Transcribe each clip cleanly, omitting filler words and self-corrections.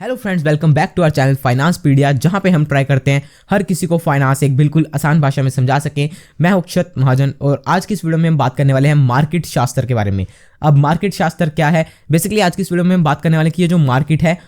Hello friends, welcome back to our channel Finance Pedia, जहां पे हम ट्राई करते हैं हर किसी को फाइनेंस एक बिल्कुल आसान भाषा में समझा सकें। मैं हूं अक्षत महाजन और आज की इस वीडियो में हम बात करने वाले हैं मार्केट शास्त्र के बारे में। अब मार्केट शास्त्र क्या है? बेसिकली आज की इस वीडियो में हम बात करने वाले हैं कि ये जो मार्केट है,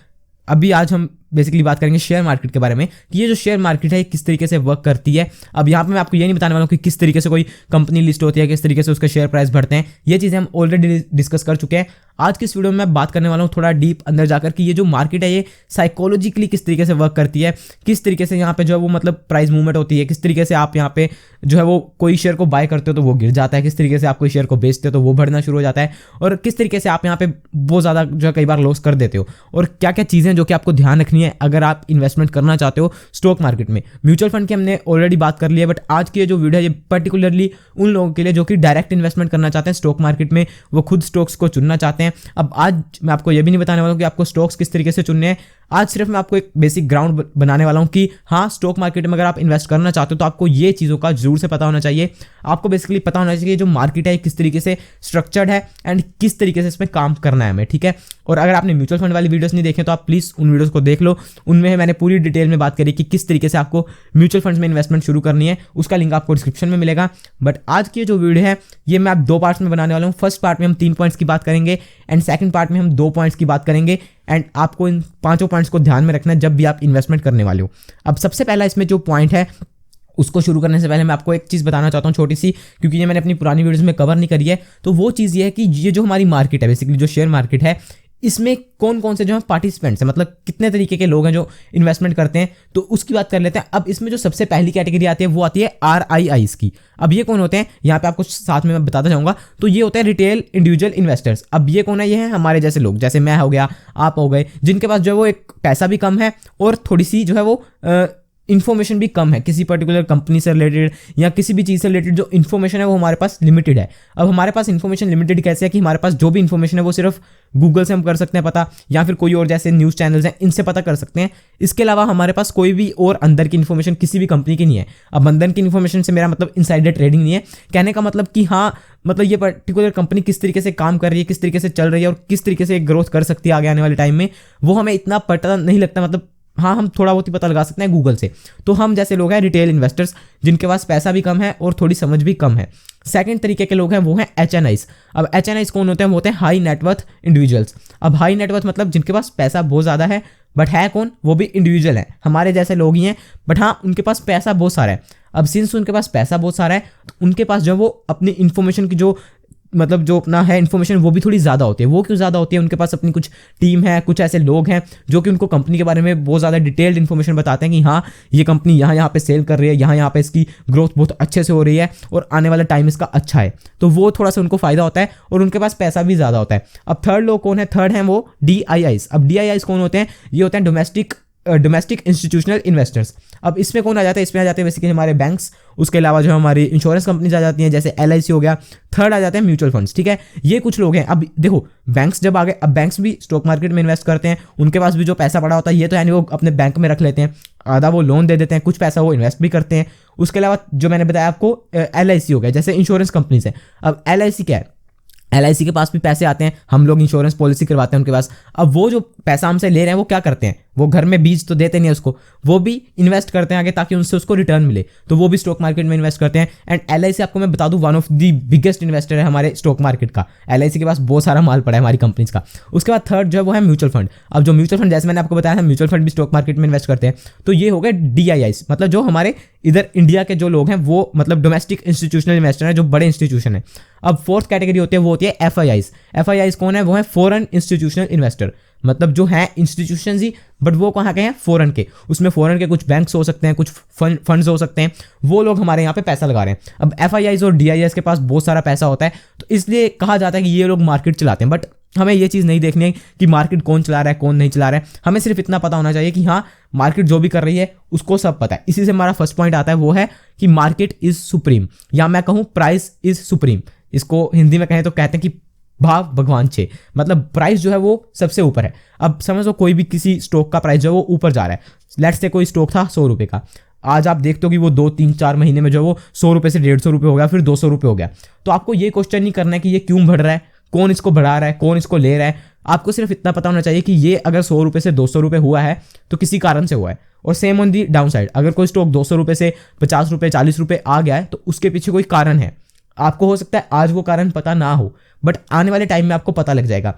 अभी आज हम बेसिकली बात करेंगे शेयर मार्केट के बारे में कि ये जो शेयर मार्केट है किस तरीके से वर्क करती है। अब यहाँ पे मैं आपको ये नहीं बताने वाला हूँ कि किस तरीके से कोई कंपनी लिस्ट होती है, किस तरीके से उसके शेयर प्राइस बढ़ते हैं। ये चीज़ें हम ऑलरेडी डिस्कस कर चुके हैं। आज की इस वीडियो में मैं बात करने वाला हूँ थोड़ा डीप अंदर जाकर कि ये जो मार्केट है ये साइकोलॉजिकली किस तरीके से वर्क करती है, किस तरीके से यहाँ पे जो है वो मतलब प्राइस मूवमेंट होती है, किस तरीके से आप यहाँ पे जो है वो कोई शेयर को बाय करते हो तो वो गिर जाता है, किस तरीके से आप कोई शेयर को बेचते हो तो वो बढ़ना शुरू हो जाता है, और किस तरीके से आप यहाँ पे बहुत ज़्यादा जो है कई बार लॉस कर देते हो, और क्या क्या चीज़ें जो कि आपको ध्यान रखनी है अगर आप इन्वेस्टमेंट करना चाहते हो स्टॉक मार्केट में। म्यूचुअल फंड की हमने ऑलरेडी बात कर ली है, बट आज की जो वीडियो है ये पर्टिकुलरली उन लोगों के लिए जो कि डायरेक्ट इन्वेस्टमेंट करना चाहते हैं स्टॉक मार्केट में, वो खुद स्टॉक्स को चुनना चाहते हैं। अब आज मैं आपको ये भी नहीं बताने वाला हूँ कि आपको स्टॉक्स किस तरीके से चुनने हैं। आज सिर्फ मैं आपको एक बेसिक ग्राउंड बनाने वाला हूं कि हाँ, स्टॉक मार्केट में अगर आप इन्वेस्ट करना चाहते हो तो आपको ये चीज़ों का जरूर से पता होना चाहिए। आपको बेसिकली पता होना चाहिए जो मार्केट है किस तरीके से स्ट्रक्चर्ड है एंड किस तरीके से इसमें काम करना है हमें, ठीक है। और अगर आपने म्यूचुअल फंड वाली वीडियोस नहीं देखे तो आप प्लीज़ उन वीडियोस को देख लो, उनमें मैंने पूरी डिटेल में बात करी कि किस तरीके से आपको म्यूचुअल फंड्स में इन्वेस्टमेंट शुरू करनी है। उसका लिंक आपको डिस्क्रिप्शन में मिलेगा। बट आज की जो वीडियो है ये मैं आप 2 पार्ट्स में बनाने वाला हूँ। फर्स्ट पार्ट में हम 3 पॉइंट्स की बात करेंगे एंड सेकंड पार्ट में हम 2 पॉइंट्स की बात करेंगे, एंड आपको इन 5 पॉइंट्स को ध्यान में रखना है जब भी आप इन्वेस्टमेंट करने वाले हो। अब सबसे पहला इसमें जो पॉइंट है उसको शुरू करने से पहले मैं आपको एक चीज़ बताना चाहता हूँ छोटी सी, क्योंकि ये मैंने अपनी पुरानी वीडियोस में कवर नहीं करी है। तो वो चीज़ ये है कि ये जो हमारी मार्केट है, बेसिकली जो शेयर मार्केट है, इसमें कौन कौन से जो है पार्टिसिपेंट्स हैं, मतलब कितने तरीके के लोग हैं जो इन्वेस्टमेंट करते हैं, तो उसकी बात कर लेते हैं। अब इसमें जो सबसे पहली कैटेगरी आती है वो आती है RIIs की। अब ये कौन होते हैं, यहाँ पे आपको साथ में मैं बताता जाऊंगा। तो ये होते हैं रिटेल इंडिविजुअल इन्वेस्टर्स। अब ये कौन है? ये है हमारे जैसे लोग, जैसे मैं हो गया, आप हो गए, जिनके पास जो है वो एक पैसा भी कम है और थोड़ी सी जो है वो इन्फॉर्मेशन भी कम है किसी पर्टिकुलर कंपनी से रिलेटेड या किसी भी चीज़ से रिलेटेड। जो इन्फॉर्मेशन है वो हमारे पास लिमिटेड है। अब हमारे पास इन्फॉर्मेशन लिमिटेड कैसे है कि हमारे पास जो भी इन्फॉर्मेशन है वो सिर्फ गूगल से हम कर सकते हैं पता, या फिर कोई और जैसे न्यूज़ चैनल्स हैं इनसे पता कर सकते हैं। इसके अलावा हमारे पास कोई भी और अंदर की इन्फॉर्मेशन किसी भी कंपनी की नहीं है। अब अंदर की इन्फॉर्मेशन से मेरा मतलब इनसाइडर ट्रेडिंग नहीं है, कहने का मतलब कि हाँ, मतलब ये पर्टिकुलर कंपनी किस तरीके से काम कर रही है, किस तरीके से चल रही है और किस तरीके से ग्रोथ कर सकती है आगे आने वाले टाइम में, वो हमें इतना पता नहीं लगता। मतलब हाँ, हम थोड़ा बहुत ही पता लगा सकते हैं गूगल से। तो हम जैसे लोग हैं रिटेल इन्वेस्टर्स, जिनके पास पैसा भी कम है और थोड़ी समझ भी कम है। सेकंड तरीके के लोग हैं वो हैं HNIs। अब HNIs कौन होते हैं? वो होते हैं हाई नेटवर्थ इंडिविजुअल्स। अब हाई नेटवर्थ मतलब जिनके पास पैसा बहुत ज़्यादा है, बट है कौन? वो भी इंडिविजुअल है, हमारे जैसे लोग ही हैं, बट हाँ उनके पास पैसा बहुत सारा है। अब सिंस उनके पास पैसा बहुत सारा है तो उनके पास जो वो अपनी इन्फॉर्मेशन की जो मतलब जो अपना है इन्फॉर्मेशन वो भी थोड़ी ज़्यादा होती है। वो क्यों ज़्यादा होती है? उनके पास अपनी कुछ टीम है, कुछ ऐसे लोग हैं जो कि उनको कंपनी के बारे में बहुत ज़्यादा डिटेल्ड इन्फॉर्मेशन बताते हैं कि हाँ, ये कंपनी यहाँ पे सेल कर रही है, यहाँ पे इसकी ग्रोथ बहुत अच्छे से हो रही है और आने वाला टाइम इसका अच्छा है। तो वो थोड़ा सा उनको फ़ायदा होता है और उनके पास पैसा भी ज़्यादा होता है। अब थर्ड लोग कौन है? थर्ड हैं वो DIIs। अब DIIs कौन होते हैं? ये होते हैं डोमेस्टिक इंस्टीट्यूशनल इन्वेस्टर्स। अब इसमें कौन आ जाता है? इसमें आ जाते हैं बेसिकली हमारे बैंक्स, उसके अलावा जो हमारी इंश्योरेंस कंपनीज आ जाती हैं जैसे LIC हो गया। थर्ड आ जाते हैं म्यूचुअल फंड्स, ठीक है। ये कुछ लोग हैं। अब देखो, बैंक्स जब आ गए, अब बैंक्स भी स्टॉक मार्केट में इन्वेस्ट करते हैं, उनके पास भी जो पैसा पड़ा होता है ये तो यानी वो अपने बैंक में रख लेते हैं, आधा वो लोन दे देते हैं, कुछ पैसा वो इन्वेस्ट भी करते हैं। उसके अलावा जो मैंने बताया आपको LIC हो गया, जैसे इंश्योरेंस कंपनीज है। अब LIC क्या है? LIC के पास भी पैसे आते हैं, हम लोग इंश्योरेंस पॉलिसी करवाते हैं उनके पास। अब वो जो पैसा हमसे ले रहे हैं वो क्या करते हैं? वो घर में बीज तो देते नहीं है उसको, वो भी इन्वेस्ट करते हैं आगे ताकि उनसे उसको रिटर्न मिले, तो वो भी स्टॉक मार्केट में इन्वेस्ट करते हैं। एंड LIC आपको मैं बता दूं one of the biggest investor है हमारे स्टॉक मार्केट का। LIC के पास बहुत सारा माल पड़ा है हमारी कंपनीज का। उसके बाद थर्ड जो है वो है म्यूचुअल फंड। अब जो म्यूचुअल फंड, जैसे मैंने आपको बताया था, म्यूचुअल फंड भी स्टॉक मार्केट में इन्वेस्ट करते हैं। तो ये हो गए DIIs, मतलब जो हमारे इधर इंडिया के जो लोग हैं वो मतलब डोमेस्टिक इंस्टीट्यूशनल इन्वेस्टर हैं, जो बड़े इंस्टीट्यूशन है। अब फोर्थ कैटेगरी होती है वो होती है FIIs कौन है? वो है फॉरेन इंस्टीट्यूशनल इन्वेस्टर, मतलब जो है इंस्टीट्यूशन ही, बट वो कहाँ के हैं? फॉरेन के। उसमें फॉरेन के कुछ बैंक्स हो सकते हैं, कुछ फंड्स हो सकते हैं, वो लोग हमारे यहाँ पे पैसा लगा रहे हैं। अब FIIs और DIIs के पास बहुत सारा पैसा होता है, तो इसलिए कहा जाता है कि ये लोग मार्केट चलाते हैं। बट हमें ये चीज़ नहीं देखनी है कि मार्केट कौन चला रहा है, कौन नहीं चला रहा है। हमें सिर्फ इतना पता होना चाहिए कि हाँ, मार्केट जो भी कर रही है उसको सब पता है। इसी से हमारा फर्स्ट पॉइंट आता है, वो है कि मार्केट इज सुप्रीम, या मैं कहूँ प्राइस इज सुप्रीम। इसको हिंदी में कहें तो कहते हैं कि भाव भगवान छे, मतलब प्राइस जो है वो सबसे ऊपर है। अब समझो कोई भी किसी स्टॉक का प्राइस जो है वो ऊपर जा रहा है। लेट्स से कोई स्टॉक था 100 रुपये का, आज आप देखते हो कि वो 2, 3, 4 महीने में जो वो 100 रुपये से 150 रुपये हो गया, फिर 200 रुपये हो गया। तो आपको ये क्वेश्चन नहीं करना है कि ये क्यों बढ़ रहा है, कौन इसको बढ़ा रहा है, कौन इसको ले रहा है। आपको सिर्फ इतना पता होना चाहिए कि ये अगर 100 रुपये से 200 रुपये हुआ है तो किसी कारण से हुआ है। और same on the down side, अगर कोई स्टॉक 200 रुपये से 50 रुपये 40 रुपये आ गया है तो उसके पीछे कोई कारण है। आपको हो सकता है आज वो कारण पता ना हो, बट आने वाले टाइम में आपको पता लग जाएगा।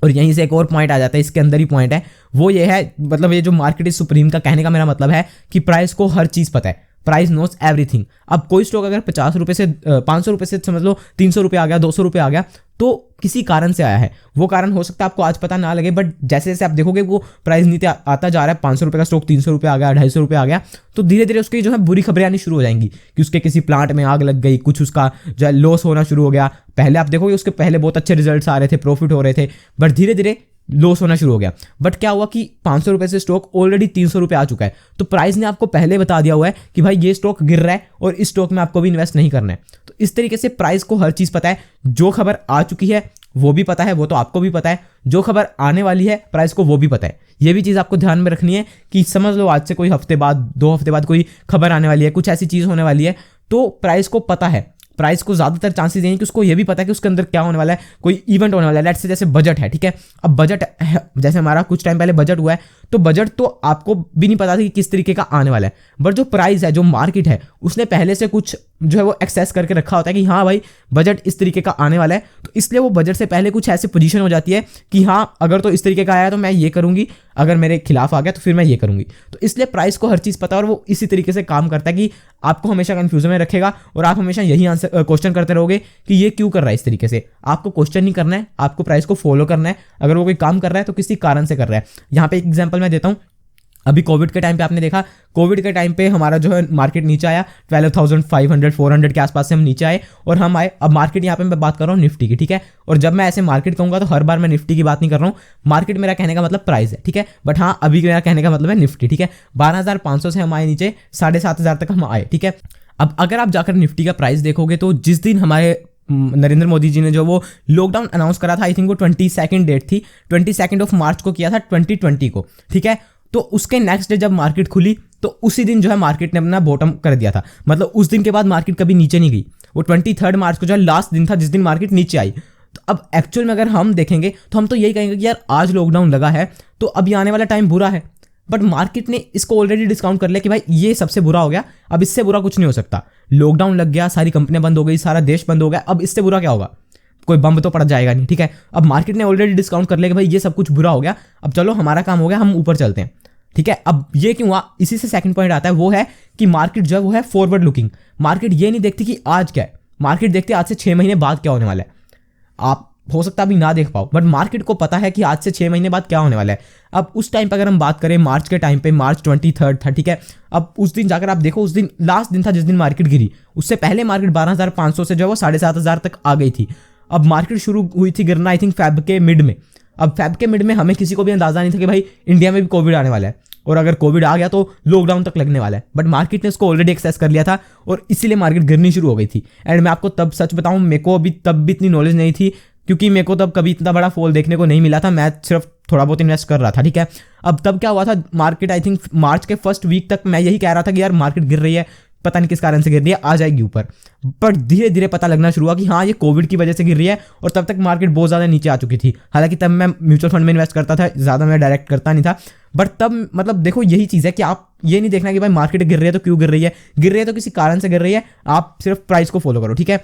और यहीं से एक और पॉइंट आ जाता है, इसके अंदर ही पॉइंट है, वो ये है, मतलब ये जो मार्केट इज सुप्रीम का कहने का मेरा मतलब है कि प्राइस को हर चीज़ पता है, प्राइस नोस एवरीथिंग। अब कोई स्टॉक अगर 50 रुपये से 500 रुपये से समझ लो 300 रुपये आ गया, 200 रुपये आ गया, तो किसी कारण से आया है। वो कारण हो सकता है आपको आज पता ना लगे, बट जैसे जैसे आप देखोगे वो प्राइस नीचे आता जा रहा है, 500 रुपये का स्टॉक 300 रुपये आ गया, 250 रुपये आ गया, तो धीरे धीरे उसकी जो है बुरी खबरें आनी शुरू हो जाएंगी कि उसके किसी प्लांट में आग लग गई, कुछ उसका जो है लॉस होना शुरू हो गया। पहले आप देखोगे उसके पहले बहुत अच्छे रिजल्ट्स आ रहे थे, प्रॉफिट हो रहे थे, बट धीरे धीरे लॉस होना शुरू हो गया। बट क्या हुआ कि 500 रुपये से स्टॉक ऑलरेडी 300 रुपये आ चुका है, तो प्राइस ने आपको पहले बता दिया हुआ है कि भाई ये स्टॉक गिर रहा है और इस स्टॉक में आपको भी इन्वेस्ट नहीं करना है। तो इस तरीके से प्राइस को हर चीज़ पता है, जो खबर आ चुकी है वो भी पता है, वो तो आपको भी पता है, जो खबर आने वाली है प्राइस को वो भी पता है। ये भी चीज़ आपको ध्यान में रखनी है कि समझ लो आज से कोई हफ्ते बाद 2 हफ्ते बाद कोई खबर आने वाली है, कुछ ऐसी चीज़ होने वाली है, तो प्राइस को पता है। प्राइस को ज़्यादातर चांसेस हैं कि उसको ये भी पता है कि उसके अंदर क्या होने वाला है, कोई इवेंट होने वाला है। लेट्स से जैसे बजट है, ठीक है, अब बजट है, जैसे हमारा कुछ टाइम पहले बजट हुआ है, तो बजट तो आपको भी नहीं पता था कि किस तरीके का आने वाला है, बट जो प्राइस है, जो मार्केट है, उसने पहले से कुछ जो है वो एक्सेस करके रखा होता है कि हाँ भाई बजट इस तरीके का आने वाला है, तो इसलिए वो बजट से पहले कुछ ऐसी पोजीशन हो जाती है कि हाँ अगर तो इस तरीके का आया तो मैं ये करूंगी, अगर मेरे खिलाफ आ गया तो फिर मैं ये करूंगी। तो इसलिए प्राइस को हर चीज़ पता है और वो इसी तरीके से काम करता है कि आपको हमेशा कंफ्यूजन में रखेगा और आप हमेशा यही आंसर क्वेश्चन करते रहोगे कि ये क्यों कर रहा है इस तरीके से। आपको क्वेश्चन नहीं करना है, आपको प्राइस को फॉलो करना है। अगर वो कोई काम कर रहा है तो किसी कारण से कर रहा है। यहाँ पे एक एग्जांपल मैं देता हूँ, अभी कोविड के टाइम पे आपने देखा, कोविड के टाइम पे हमारा जो है मार्केट नीचे आया, 12,500 400 के आसपास से हम नीचे आए और हम आए। अब मार्केट यहाँ पे मैं बात कर रहा हूँ निफ्टी की, ठीक है, और जब मैं ऐसे मार्केट कहूँगा तो हर बार मैं निफ्टी की बात नहीं कर रहा हूँ, मार्केट मेरा कहने का मतलब प्राइस है, ठीक है, बट हाँ अभी मेरा कहने का मतलब है निफ्टी, ठीक है। 12,500 से हम आए नीचे, 7,500 तक हम आए, ठीक है। अब अगर आप जाकर निफ्टी का प्राइस देखोगे तो जिस दिन हमारे नरेंद्र मोदी जी ने जो वो लॉकडाउन अनाउंस करा था, आई थिंक वो 22 डेट थी, 22 मार्च को किया था 2020 को, ठीक है। तो उसके नेक्स्ट डे जब मार्केट खुली तो उसी दिन जो है मार्केट ने अपना बॉटम कर दिया था, मतलब उस दिन के बाद मार्केट कभी नीचे नहीं गई। वो 23 मार्च को जो है लास्ट दिन था जिस दिन मार्केट नीचे आई। तो अब एक्चुअल में अगर हम देखेंगे तो हम तो यही कहेंगे कि यार आज लॉकडाउन लगा है तो अभी आने वाला टाइम बुरा है, बट मार्केट ने इसको ऑलरेडी डिस्काउंट कर लिया कि भाई ये सबसे बुरा हो गया, अब इससे बुरा कुछ नहीं हो सकता। लॉकडाउन लग गया, सारी कंपनियां बंद हो गई, सारा देश बंद हो गया, अब इससे बुरा क्या होगा, कोई बम तो पड़ जाएगा नहीं, ठीक है। अब मार्केट ने ऑलरेडी डिस्काउंट कर लिया कि भाई ये सब कुछ बुरा हो गया, अब चलो हमारा काम हो गया, हम ऊपर चलते हैं, ठीक है। अब ये क्यों हुआ, इसी से सेकंड पॉइंट आता है, वो है कि मार्केट जो है वो है फॉरवर्ड लुकिंग। मार्केट ये नहीं देखती कि आज क्या है, मार्केट देखती है आज से 6 महीने बाद क्या होने वाला है। आप हो सकता है अभी ना देख पाओ, बट मार्केट को पता है कि आज से 6 महीने बाद क्या होने वाला है। अब उस टाइम पर अगर हम बात करें मार्च के टाइम पे, मार्च 23 था, ठीक है। अब उस दिन जाकर आप देखो, उस दिन लास्ट दिन था जिस दिन मार्केट गिरी, उससे पहले मार्केट 12,500 से जो है वो 7,500 तक आ गई थी। अब मार्केट शुरू हुई थी गिरना आई थिंक फेब के मिड में। अब फेब के मिड में हमें किसी को भी अंदाजा नहीं था कि भाई इंडिया में भी कोविड आने वाला है, और अगर कोविड आ गया तो लॉकडाउन तक लगने वाला है, बट मार्केट ने उसको ऑलरेडी एक्सेस कर लिया था और इसीलिए मार्केट गिरनी शुरू हो गई थी। एंड मैं आपको तब सच बताऊं, मेरे को अभी तब भी इतनी नॉलेज नहीं थी, क्योंकि मेरे को तब कभी इतना बड़ा फॉल देखने को नहीं मिला था, मैं सिर्फ थोड़ा बहुत इन्वेस्ट कर रहा था, ठीक है। अब तब क्या हुआ था, मार्केट आई थिंक मार्च के फर्स्ट वीक तक मैं यही कह रहा था कि यार मार्केट गिर रही है, पता नहीं किस कारण से गिर रही है, आ जाएगी ऊपर। पर धीरे धीरे पता लगना शुरू हुआ कि हाँ ये कोविड की वजह से गिर रही है, और तब तक मार्केट बहुत ज़्यादा नीचे आ चुकी थी। हालांकि तब मैं म्यूचुअल फंड में इन्वेस्ट करता था, ज़्यादा मैं डायरेक्ट करता नहीं था, बट तब मतलब देखो यही चीज़ है कि आप ये नहीं देखना कि भाई मार्केट गिर रही है तो क्यों गिर रही है, गिर रही है तो किसी कारण से गिर रही है, आप सिर्फ प्राइस को फॉलो करो, ठीक है।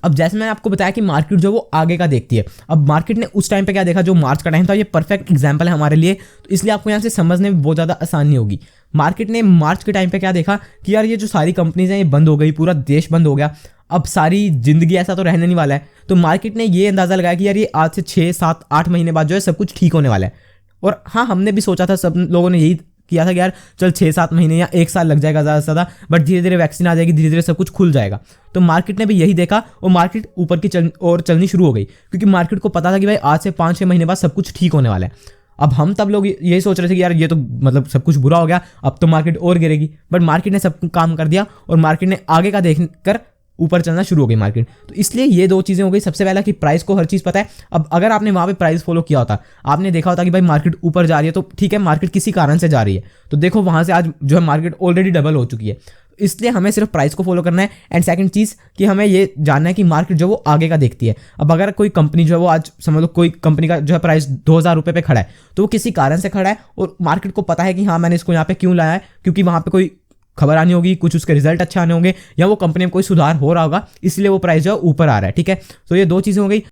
अब जैसे मैंने आपको बताया कि मार्केट जो वो आगे का देखती है, अब मार्केट ने उस टाइम पे क्या देखा, जो मार्च का टाइम था, ये परफेक्ट एग्जांपल है हमारे लिए, तो इसलिए आपको यहाँ से समझने में बहुत ज़्यादा आसानी होगी। मार्केट ने मार्च के टाइम पे क्या देखा कि यार ये जो सारी कंपनीज हैं ये बंद हो गई, पूरा देश बंद हो गया, अब सारी जिंदगी ऐसा तो रहने नहीं वाला है। तो मार्केट ने ये अंदाज़ा लगाया कि यार ये आज से 6, 7, 8 महीने बाद जो है सब कुछ ठीक होने वाला है। और हाँ, हमने भी सोचा था, सब लोगों ने यही किया था कि यार चल 6-7 महीने या 1 साल लग जाएगा ज़्यादा से ज़्यादा, बट धीरे धीरे वैक्सीन आ जाएगी, धीरे धीरे सब कुछ खुल जाएगा। तो मार्केट ने भी यही देखा और मार्केट ऊपर की चलनी शुरू हो गई, क्योंकि मार्केट को पता था कि भाई आज से 5-6 महीने बाद सब कुछ ठीक होने वाला है। अब हम तब लोग यही सोच रहे थे कि यार ये तो मतलब सब कुछ बुरा हो गया, अब तो मार्केट और गिरेगी, बट मार्केट ने सब काम कर दिया और मार्केट ने आगे का देखकर ऊपर चलना शुरू हो गई मार्केट। तो इसलिए ये 2 चीज़ें हो गई। सबसे पहला कि प्राइस को हर चीज़ पता है। अब अगर आपने वहाँ पे प्राइस फॉलो किया होता, आपने देखा होता कि भाई मार्केट ऊपर जा रही है, तो ठीक है मार्केट किसी कारण से जा रही है, तो देखो वहाँ से आज जो है मार्केट ऑलरेडी डबल हो चुकी है। इसलिए हमें सिर्फ प्राइस को फॉलो करना है। एंड सेकंड चीज़ कि हमें ये जानना है कि मार्केट जो वो आगे का देखती है। अब अगर कोई कंपनी जो है वो आज समझ लो कोई कंपनी का जो है प्राइस 2000 रुपये पे खड़ा है, तो वो किसी कारण से खड़ा है और मार्केट को पता है कि हाँ मैंने इसको यहाँ पे क्यों लाया है, क्योंकि वहाँ पे कोई खबर आनी होगी, कुछ उसके रिजल्ट अच्छे आने होंगे, या वो कंपनी में कोई सुधार हो रहा होगा, इसलिए वो प्राइस जो है ऊपर आ रहा है। ठीक है, तो ये दो चीज़ें हो गई।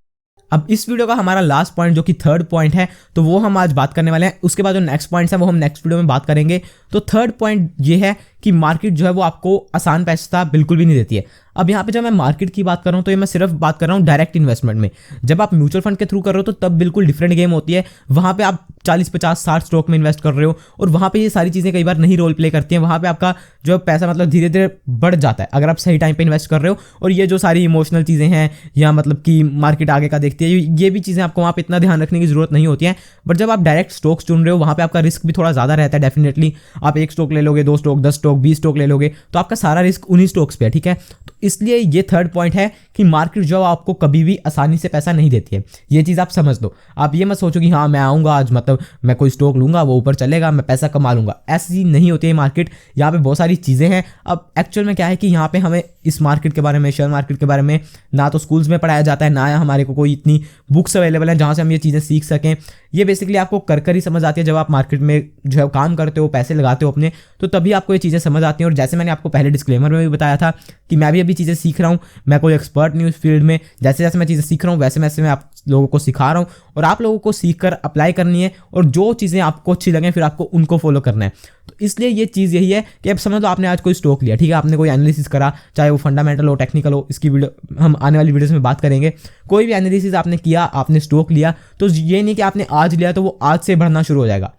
अब इस वीडियो का हमारा लास्ट पॉइंट जो कि थर्ड पॉइंट है, तो वो हम आज बात करने वाले हैं। उसके बाद जो नेक्स्ट पॉइंट्स है वो हम नेक्स्ट वीडियो में बात करेंगे। तो थर्ड पॉइंट ये है कि मार्केट जो है वो आपको आसान पैसा बिल्कुल भी नहीं देती है। अब यहाँ पे जब मैं मार्केट की बात कर रहा हूँ तो ये मैं सिर्फ बात कर रहा हूँ डायरेक्ट इन्वेस्टमेंट में। जब आप म्यूचुअल फंड के थ्रू कर रहे हो तो तब बिल्कुल डिफरेंट गेम होती है। वहाँ पे आप 40, 50, 60 स्टॉक में इन्वेस्ट कर रहे हो और वहाँ पे ये सारी चीज़ें कई बार नहीं रोल प्ले करती हैं। वहाँ पे आपका जो पैसा मतलब धीरे धीरे बढ़ जाता है अगर आप सही टाइम पे इन्वेस्ट कर रहे हो। और ये जो सारी इमोशनल चीज़ें हैं या मतलब कि मार्केट आगे का देखती है, ये भी चीज़ें आपको वहाँ पे इतना ध्यान रखने की जरूरत नहीं होती है। बट जब आप डायरेक्ट स्टॉक्स चुन रहे हो वहाँ पे आपका रिस्क भी थोड़ा ज़्यादा रहता है। डेफिनेटली आप 1 स्टॉक ले लोगे, 2 स्टॉक, 10 स्टॉक, 20 स्टॉक ले लोगे तो आपका सारा रिस्क उन्हीं स्टॉक्स पे है। ठीक है, तो इसलिए ये थर्ड पॉइंट है कि मार्केट जो आपको कभी भी आसानी से पैसा नहीं देती है। ये चीज़ आप समझ दो। आप ये मत सोचो कि हाँ मैं आऊँगा आज मतलब मैं कोई स्टॉक लूँगा, वो ऊपर चलेगा, मैं पैसा कमा लूँगा। ऐसी नहीं होती है मार्केट। यहाँ पे बहुत सारी चीज़ें हैं। अब एक्चुअल में क्या है कि यहाँ पे हमें इस मार्केट के बारे में, शेयर मार्केट के बारे में ना तो स्कूल्स में पढ़ाया जाता है, ना हमारे को कोई इतनी बुक्स अवेलेबल हैं जहाँ से हम ये चीज़ें सीख सकें। ये बेसिकली आपको कर ही समझ आती है। जब आप मार्केट में जो है काम करते हो, पैसे लगाते हो अपने, तो तभी आपको ये चीज़ें समझ आती हैं। और जैसे मैंने आपको पहले डिस्क्लेमर में भी बताया था कि मैं भी अभी चीज़ें सीख रहा हूँ, मैं कोई एक्सपर्ट नहीं हूँ इस फील्ड में। जैसे जैसे मैं चीज़ें सीख रहा हूँ वैसे वैसे मैं आप लोगों को सिखा रहा हूँ और आप लोगों को सीख कर अप्लाई करनी है और जो चीज़ें आपको अच्छी लगें फिर आपको उनको फॉलो करना है। तो इसलिए ये चीज़ यही है कि अब समझ लो आपने आज कोई स्टॉक लिया, ठीक है, आपने कोई एनालिसिस करा, चाहे वो फंडामेंटल हो, टेक्निकल हो, इसकी वीडियो हम आने वाली वीडियोस में बात करेंगे। कोई भी एनालिसिस आपने किया, आपने स्टॉक लिया, तो ये नहीं कि आपने आज लिया तो वो आज से बढ़ना शुरू हो जाएगा।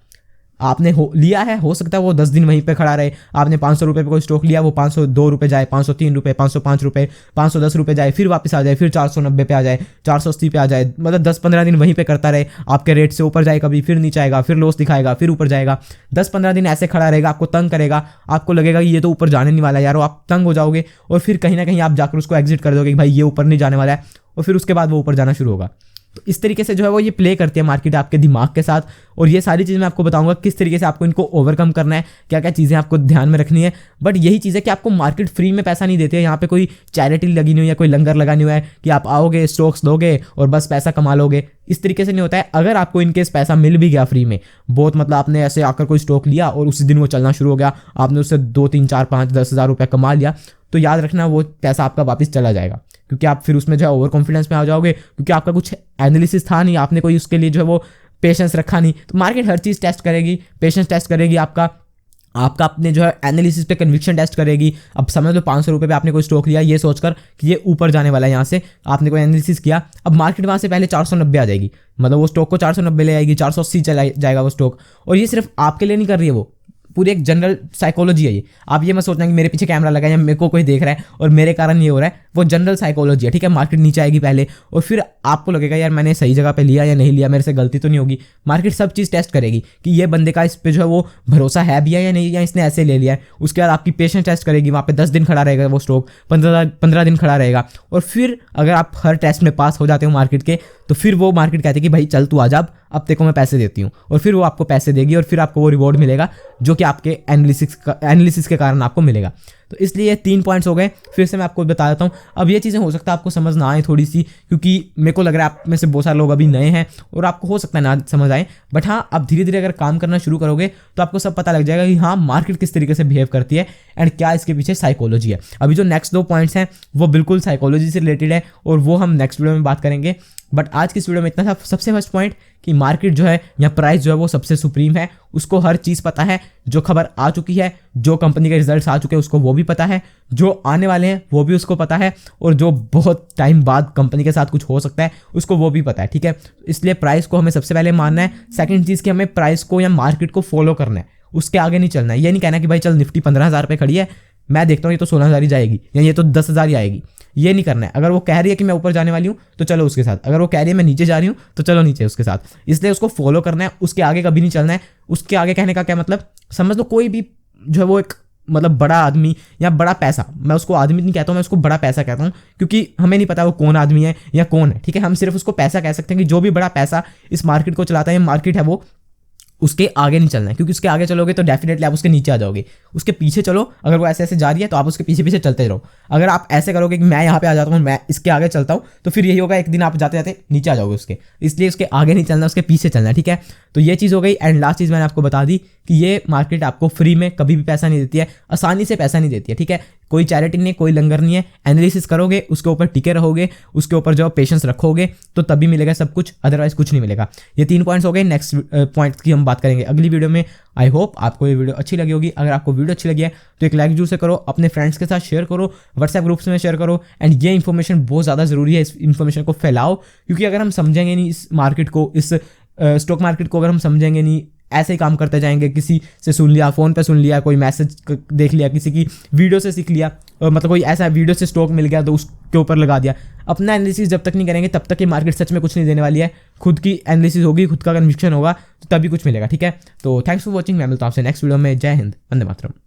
आपने लिया है, हो सकता है वो 10 दिन वहीं पे खड़ा रहे। आपने 500 रुपये पे कोई स्टॉक लिया, वो 502 रुपये जाए, 503 रुपये, 505 रुपये, 510 रुपये जाए, फिर वापस आ जाए, फिर 490 पे आ जाए, 480 पे आ जाए, मतलब 10-15 दिन वहीं पे करता रहे। आपके रेट से ऊपर जाए, कभी फिर नीचे आएगा, फिर लॉस दिखाएगा, फिर ऊपर जाएगा। 10-15 दिन ऐसे खड़ा रहेगा, आपको तंग करेगा, आपको लगेगा कि ये तो ऊपर जाने नहीं वाला यार, आप तंग हो जाओगे और फिर कहीं ना कहीं आप जाकर उसको एग्जिट कर दोगे कि भाई ये ऊपर नहीं जाने वाला है, और फिर उसके बाद वो ऊपर जाना शुरू होगा। तो इस तरीके से जो है वो ये प्ले करती है मार्केट आपके दिमाग के साथ। और ये सारी चीज़ें मैं आपको बताऊंगा किस तरीके से आपको इनको ओवरकम करना है, क्या क्या चीज़ें आपको ध्यान में रखनी है। बट यही चीज़ है कि आपको मार्केट फ्री में पैसा नहीं देती है। यहाँ पे कोई चैरिटी लगी नहीं हुई है, कोई लंगर लगा नहीं हुआ है कि आप आओगे, स्टॉक्स लोगे और बस पैसा कमा लोगे। इस तरीके से नहीं होता है। अगर आपको इनकेस पैसा मिल भी गया फ्री में, बहुत मतलब आपने ऐसे आकर कोई स्टॉक लिया और उसी दिन वो चलना शुरू हो गया, आपने उससे 2, 3, 4, 5, 10 हज़ार रुपये कमा लिया, तो याद रखना वो पैसा आपका वापस चला जाएगा, क्योंकि आप फिर उसमें जो है ओवर कॉन्फिडेंस में आ जाओगे, क्योंकि आपका कुछ एनालिसिस था नहीं, आपने कोई उसके लिए जो है वो पेशेंस रखा नहीं। तो मार्केट हर चीज़ टेस्ट करेगी, पेशेंस टेस्ट करेगी, आपका अपने जो है एनालिसिस पे कन्विक्शन टेस्ट करेगी। अब समझ लो 500 रुपये पे आपने कोई स्टॉक लिया ये सोचकर कि ये ऊपर जाने वाला है, यहाँ से आपने कोई एनालिसिस किया, अब मार्केट वहाँ से पहले 490 आ जाएगी, मतलब वो स्टॉक को 490 ले आएगी, 480 चला जाएगा वो स्टॉक। और ये सिर्फ आपके लिए नहीं कर रही है, वो पूरी एक जनरल साइकोलॉजी है ये। आप ये मत सोचना कि मेरे पीछे कैमरा लगा है या मेरे को कोई देख रहा है और मेरे कारण ये हो रहा है, वो जनरल साइकोलॉजी है। ठीक है, मार्केट नीचे आएगी पहले और फिर आपको लगेगा यार मैंने सही जगह पे लिया या नहीं लिया, मेरे से गलती तो नहीं होगी। मार्केट सब चीज़ टेस्ट करेगी कि ये बंदे का इस पे जो है वो भरोसा है भी है या नहीं, या इसने ऐसे ले लिया है। उसके बाद आपकी पेशेंस टेस्ट करेगी, वहाँ पे 10 दिन खड़ा रहेगा वो स्टॉक, 15 दिन खड़ा रहेगा। और फिर अगर आप हर टेस्ट में पास हो जाते हो मार्केट के, तो फिर वो मार्केट कहती है कि भाई चल तू आ जा, अब तेरे को मैं पैसे देती हूँ। और फिर वो आपको पैसे देगी और फिर आपको वो रिवॉर्ड मिलेगा जो कि आपके एनालिसिस के कारण आपको मिलेगा। तो इसलिए 3 पॉइंट्स हो गए, फिर से मैं आपको बता देता हूँ। अब ये चीज़ें हो सकता है आपको समझ ना आए थोड़ी सी, क्योंकि मेरे को लग रहा है आप में से बहुत सारे लोग अभी नए हैं और आपको हो सकता है ना समझ आए। बट हाँ, आप धीरे धीरे अगर काम करना शुरू करोगे तो आपको सब पता लग जाएगा कि हाँ मार्केट किस तरीके से बिहेव करती है एंड क्या इसके पीछे साइकोलॉजी है। अभी जो नेक्स्ट 2 पॉइंट्स हैं वो बिल्कुल साइकोलॉजी से रिलेटेड है और वो हम नेक्स्ट वीडियो में बात करेंगे। बट आज की इस वीडियो में इतना था। सबसे फर्स्ट पॉइंट कि मार्केट जो है या प्राइस जो है वो सबसे सुप्रीम है, उसको हर चीज़ पता है। जो खबर आ चुकी है, जो कंपनी के रिजल्ट्स आ चुके हैं उसको वो भी पता है, जो आने वाले हैं वो भी उसको पता है, और जो बहुत टाइम बाद कंपनी के साथ कुछ हो सकता है उसको वो भी पता है। ठीक है, इसलिए प्राइस को हमें सबसे पहले मानना है। सेकंड चीज़ कि हमें प्राइस को या मार्केट को फॉलो करना है, उसके आगे नहीं चलना है। ये नहीं कहना कि भाई चल निफ्टी 15,000 पे खड़ी है, मैं देखता हूँ ये तो 16,000 ही जाएगी या ये तो 10,000 ही आएगी, ये नहीं करना है। अगर वो कह रही है कि मैं ऊपर जाने वाली हूँ तो चलो उसके साथ, अगर वो कह रही है मैं नीचे जा रही हूँ तो चलो नीचे उसके साथ। इसलिए उसको फॉलो करना है, उसके आगे कभी नहीं चलना है। उसके आगे कहने का क्या मतलब, समझ लो कोई भी जो है वो एक मतलब बड़ा आदमी या बड़ा पैसा, मैं उसको आदमी नहीं कहता हूँ, मैं उसको बड़ा पैसा कहता हूँ, क्योंकि हमें नहीं पता वो कौन आदमी है या कौन है। ठीक है, हम सिर्फ उसको पैसा कह सकते हैं कि जो भी बड़ा पैसा इस मार्केट को चलाता है, मार्केट है वो, उसके आगे नहीं चलना है, क्योंकि उसके आगे चलोगे तो डेफिनेटली आप उसके नीचे आ जाओगे। उसके पीछे चलो, अगर वो ऐसे ऐसे जा रही है तो आप उसके पीछे पीछे चलते रहो। अगर आप ऐसे करोगे कि मैं यहाँ पे आ जाता हूँ, मैं इसके आगे चलता हूँ, तो फिर यही होगा, एक दिन आप जाते जाते नीचे आ जाओगे उसके। इसलिए उसके आगे नहीं चलना, उसके पीछे चलना है, ठीक है। तो ये चीज़ हो गई। एंड लास्ट चीज़ मैंने आपको बता दी कि ये मार्केट आपको फ्री में कभी भी पैसा नहीं देती है, आसानी से पैसा नहीं देती है, ठीक है। कोई चैरिटी नहीं है, कोई लंगर नहीं है। एनालिसिस करोगे, उसके ऊपर टिके रहोगे, उसके ऊपर जो पेशेंस रखोगे तो तभी मिलेगा सब कुछ, अदरवाइज कुछ नहीं मिलेगा। ये 3 पॉइंट्स हो गए। नेक्स्ट पॉइंट की हम बात करेंगे अगली वीडियो में। आई होप आपको ये वीडियो अच्छी लगी होगी। अगर आपको वीडियो अच्छी लगी है तो एक लाइक जरूर से करो, अपने फ्रेंड्स के साथ शेयर करो, व्हाट्सएप ग्रुप्स में शेयर करो। एंड ये इन्फॉर्मेशन बहुत ज़्यादा ज़रूरी है, इस इन्फॉर्मेशन को फैलाओ, क्योंकि अगर हम समझेंगे नहीं इस मार्केट को, इस स्टॉक मार्केट को अगर हम समझेंगे नहीं, ऐसे ही काम करते जाएंगे, किसी से सुन लिया, फ़ोन पे सुन लिया, कोई मैसेज देख लिया, किसी की वीडियो से सीख लिया, मतलब कोई ऐसा वीडियो से स्टॉक मिल गया तो उसके ऊपर लगा दिया। अपना एनालिसिस जब तक नहीं करेंगे तब तक ये मार्केट सच में कुछ नहीं देने वाली है। खुद की एनालिसिस होगी, खुद का कन्विक्शन होगा तो तभी कुछ मिलेगा, ठीक है। तो थैंक्स फॉर वॉचिंग। मैं मिलता हूं आपसे नेक्स्ट वीडियो में। जय हिंद, वंदे मातरम।